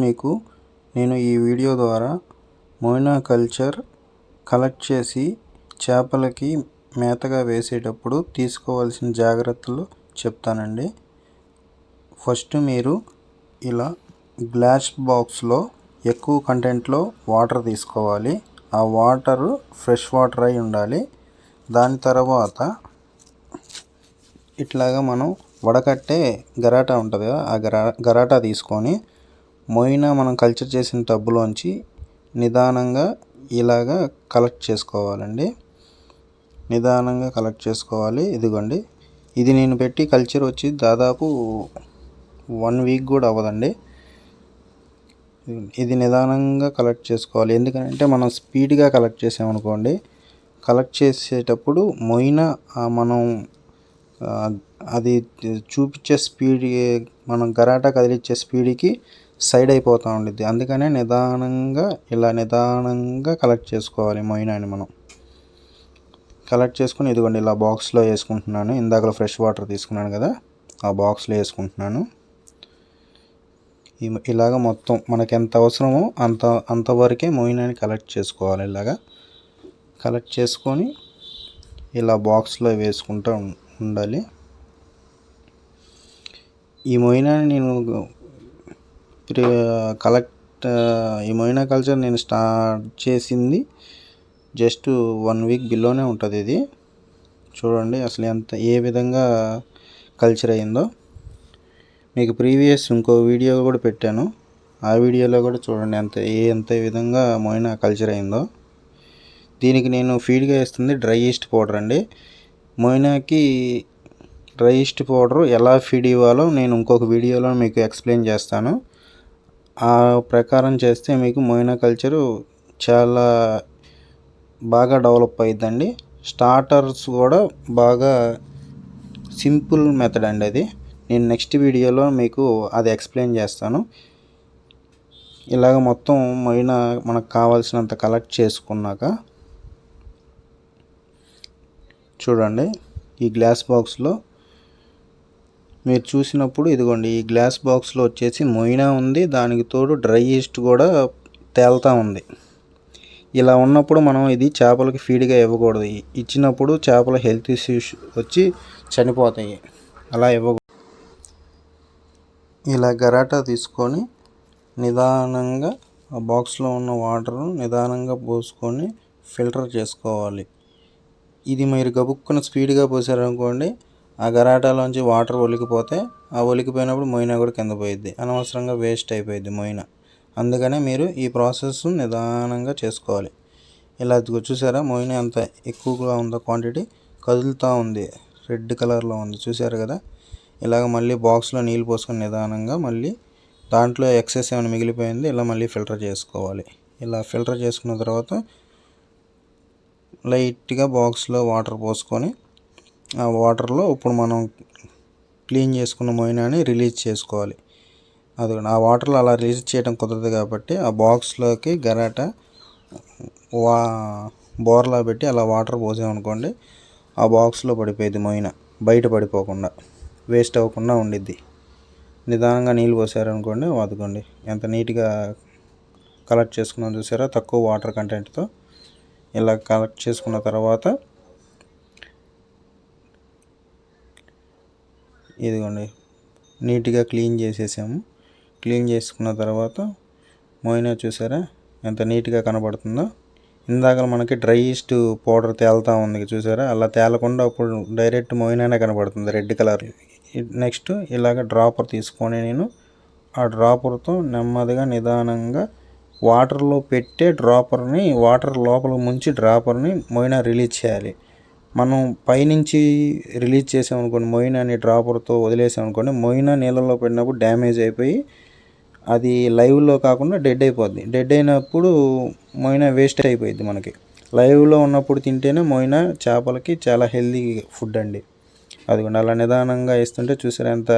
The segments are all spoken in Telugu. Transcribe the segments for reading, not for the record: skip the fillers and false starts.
మీకు నేను ఈ వీడియో ద్వారా మోయినా కల్చర్ కలెక్ట్ చేసి చేపలకి మేతగా వేసేటప్పుడు తీసుకోవాల్సిన జాగ్రత్తలు చెప్తానండి. ఫస్ట్ మీరు ఇలా గ్లాస్ బాక్స్లో ఎక్కువ కంటెంట్లో వాటర్ తీసుకోవాలి. ఆ వాటరు ఫ్రెష్ వాటర్ అయి ఉండాలి. దాని తర్వాత ఇట్లాగా మనం వడకట్టే గరాటా ఉంటుంది కదా, ఆ గరాటా తీసుకొని మోయినా మనం కల్చర్ చేసిన టబ్బులోంచి నిదానంగా ఇలాగా కలెక్ట్ చేసుకోవాలండి. నిదానంగా కలెక్ట్ చేసుకోవాలి. ఇదిగోండి, ఇది నేను పెట్టి కల్చర్ వచ్చి దాదాపు 1 వీక్ కూడా అవ్వదండి. ఇది నిదానంగా కలెక్ట్ చేసుకోవాలి. ఎందుకంటే మనం స్పీడ్గా కలెక్ట్ చేసామనుకోండి, కలెక్ట్ చేసేటప్పుడు మోయినా మనం అది చూపించే స్పీడ్, మనం గరాటా కదిలిచ్చే స్పీడ్కి సైడ్ అయిపోతూ ఉండిద్ది. అందుకనే నిదానంగా కలెక్ట్ చేసుకోవాలి మోయినాని. మనం కలెక్ట్ చేసుకుని ఇదిగోండి ఇలా బాక్స్లో వేసుకుంటున్నాను. ఇందాక ఫ్రెష్ వాటర్ తీసుకున్నాను కదా, ఆ బాక్స్లో వేసుకుంటున్నాను. ఇలాగ మొత్తం మనకి ఎంత అవసరమో అంతవరకే మోయినాని కలెక్ట్ చేసుకోవాలి. ఇలాగా కలెక్ట్ చేసుకొని ఇలా బాక్స్లో వేసుకుంటూ ఉండాలి. ఈ మోయినాని నేను ఈ మోయినా కల్చర్ నేను స్టార్ట్ చేసింది జస్ట్ 1 వీక్ బిలోనే ఉంటుంది. ఇది చూడండి అసలు ఏ విధంగా కల్చర్ అయిందో. మీకు ప్రీవియస్ ఇంకో వీడియో కూడా పెట్టాను. ఆ వీడియోలో కూడా చూడండి ఎంత విధంగా మోయినా కల్చర్ అయిందో. దీనికి నేను ఫీడ్గా వేస్తుంది డ్రై ఈస్ట్ పౌడర్ అండి. మోయినాకి డ్రై ఈస్ట్ పౌడర్ ఎలా ఫీడ్ ఇవ్వాలో నేను ఇంకొక వీడియోలో మీకు ఎక్స్ప్లెయిన్ చేస్తాను. ఆ ప్రకారం చేస్తే మీకు మోయినా కల్చరు చాలా బాగా డెవలప్ అయ్యిద్దండి. స్టార్టర్స్ కూడా బాగా సింపుల్ మెథడ్ అండి అది. నేను నెక్స్ట్ వీడియోలో మీకు అది ఎక్స్ప్లెయిన్ చేస్తాను. ఇలాగ మొత్తం మోయినా మనకు కావాల్సినంత కలెక్ట్ చేసుకున్నాక చూడండి, ఈ గ్లాస్ బాక్స్లో మీరు చూసినప్పుడు ఇదిగోండి, ఈ గ్లాస్ బాక్స్లో వచ్చేసి మోయినా ఉంది, దానికి తోడు డ్రై ఈస్ట్ కూడా తేలుతూ ఉంది. ఇలా ఉన్నప్పుడు మనం ఇది చేపలకి ఫీడ్గా ఇవ్వకూడదు. ఇచ్చినప్పుడు చేపల హెల్త్ ఇష్యూస్ వచ్చి చనిపోతాయి. అలా ఇవ్వకూడదు. ఇలా గరాటా తీసుకొని నిదానంగా ఆ బాక్స్లో ఉన్న వాటర్ను నిదానంగా పోసుకొని ఫిల్టర్ చేసుకోవాలి. ఇది మీరు గబుక్కున స్పీడ్గా పోసారనుకోండి, ఆ గరాటాలోంచి వాటర్ ఒలికిపోతే, ఆ ఒలికిపోయినప్పుడు మోయినా కూడా కింద పోయిద్ది, అనవసరంగా వేస్ట్ అయిపోయింది మోయినా. అందుకనే మీరు ఈ ప్రాసెస్ నిదానంగా చేసుకోవాలి. ఇలా చూసారా మోయినా ఎంత ఎక్కువగా ఉందో, క్వాంటిటీ కదులుతూ ఉంది, రెడ్ కలర్లో ఉంది, చూసారు కదా. ఇలాగ మళ్ళీ బాక్స్లో నీళ్ళు పోసుకొని నిదానంగా మళ్ళీ దాంట్లో ఎక్సెస్ ఏమైనా మిగిలిపోయింది ఇలా మళ్ళీ ఫిల్టర్ చేసుకోవాలి. ఇలా ఫిల్టర్ చేసుకున్న తర్వాత లైట్గా బాక్స్లో వాటర్ పోసుకొని ఆ వాటర్లో ఇప్పుడు మనం క్లీన్ చేసుకున్న మోయినాని రిలీజ్ చేసుకోవాలి. అది ఆ వాటర్లో అలా రిలీజ్ చేయడం కుదరదు కాబట్టి ఆ బాక్స్లోకి గరాటా బోర్లా పెట్టి అలా వాటర్ పోసామనుకోండి, ఆ బాక్స్లో పడిపోయింది మోయినా, బయట పడిపోకుండా వేస్ట్ అవ్వకుండా ఉండిద్ది. నిదానంగా నీళ్ళు పోసారనుకోండి, అదుకోండి ఎంత నీట్గా కలెక్ట్ చేసుకున్నాం చూసారా, తక్కువ వాటర్ కంటెంట్తో. ఇలా కలెక్ట్ చేసుకున్న తర్వాత ఇదిగోండి నీట్గా క్లీన్ చేసేసాము. క్లీన్ చేసుకున్న తర్వాత మోయినా చూసారా ఎంత నీట్గా కనబడుతుందో. ఇందాక మనకి డ్రై ఈస్ట్ పౌడర్ తేలుతూ ఉంది చూసారా, అలా తేలకుండా ఇప్పుడు డైరెక్ట్ మోయినానే కనబడుతుంది రెడ్ కలర్. నెక్స్ట్ ఇలాగ డ్రాపర్ తీసుకొని నేను ఆ డ్రాపర్తో నెమ్మదిగా నిదానంగా వాటర్లో పెట్టే డ్రాపర్ని, వాటర్ లోపల ముంచి డ్రాపర్ని మోయినా రిలీజ్ చేయాలి. మనం పైనుంచి రిలీజ్ చేసామనుకోండి, మోయినాని డ్రాపర్తో వదిలేసామనుకోండి, మోయినా నీళ్ళలో పడినప్పుడు డ్యామేజ్ అయిపోయి అది లైవ్లో కాకుండా డెడ్ అయిపోద్ది. డెడ్ అయినప్పుడు మోయినా వేస్ట్ అయిపోయింది మనకి. లైవ్లో ఉన్నప్పుడు తింటేనే మోయినా చేపలకి చాలా హెల్తీ ఫుడ్ అండి. అదిగోండి అలా నిదానంగా వేస్తుంటే చూసారా ఎంత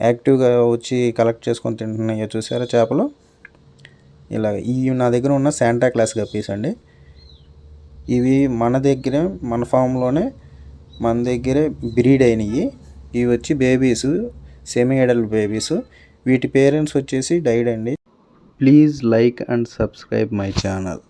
యాక్టివ్గా వచ్చి కలెక్ట్ చేసుకొని తింటున్నాయో చూసారా చేపలు. ఇలా ఇవి నా దగ్గర ఉన్న శాంటా క్లాస్ గప్పీస్ అండి. ఇవి మన దగ్గరే, మన ఫామ్లోనే మన దగ్గరే బ్రీడ్ అయినవి. ఇవి వచ్చి బేబీస్, సెమీ అడల్ట్ బేబీస్. వీటి పేరెంట్స్ వచ్చేసి డైడ్ అండి. Please like and subscribe my channel.